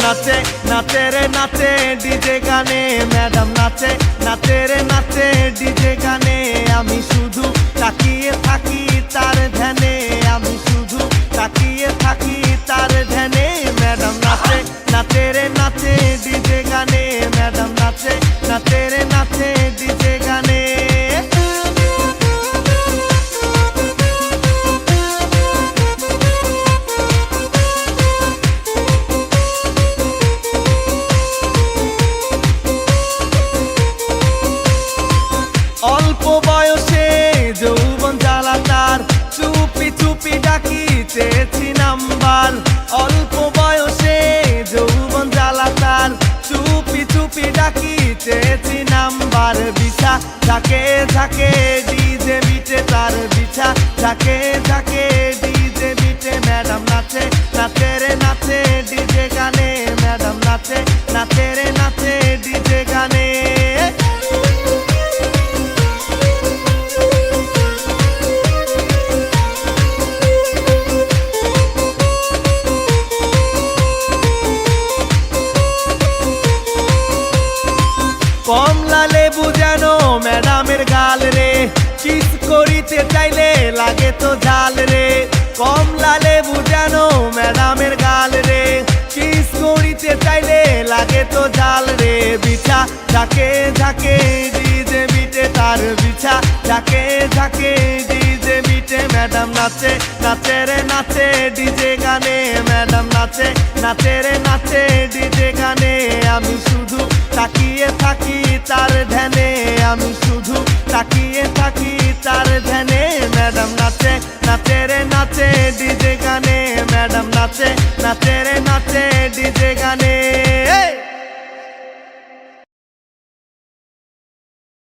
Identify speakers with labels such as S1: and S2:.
S1: নাচে নাচে রে নাচে ডিজে গানে, ম্যাডাম নাচে নাচে রে নাচে ডিজে গানে। আমি শুধু তাকিয়ে থাকি তার ধ্যানে, আমি শুধু তাকিয়ে থাকি তার ধ্যানে। ম্যাডাম নাচে নাচে রে নাচে ডিজে গানে, ম্যাডাম নাচে নাচে রে নাচে ডিজে গানে। অল্প বয়সে যৌবন জ্বালা তার, চুপি চুপি ডাকি চেয়েছি নাম্বার। অল্প বয়সে যৌবন জ্বালা তার, চুপি চুপি ডাকি চেয়েছি নাম্বার। বিছা ঝাঁকে ঝাঁকে ডিজে মিটে তার, বিছা ঝাঁকে ঝাঁকে ডিজে মিটে। ম্যাডাম নাচে নাচে রে নাচে ডিজে গানে, ম্যাডাম নাচে নাচে রে নাচে ডিজে গানে। কমলা লেবু যেন ম্যাডামের গাল রে, কিস করিতে চাইলে লাগে তো ঝাল রে। কমলা লেবু যেন ম্যাডামের গাল রে, কিস করিতে চাইলে লাগে তো ঝাল রে। বিছা ঝাঁকে ঝাঁকে ডিজে মিটে তার, বিছা ঝাঁকে ঝাঁকে ডিজে মিটে। ম্যাডাম নাচে নাচে রে নাচে ডিজে গানে, ম্যাডাম নাচে নাচে রে নাচে ডিজে গানে। আমি শুধু তাকিয়ে থাকি তার ধ্যানে, আমি শুধু তাকিয়ে থাকি তার ধ্যানে। ম্যাডাম নাচে নাচে রে নাচে ডিজে গানে, ম্যাডাম নাচে নাচে রে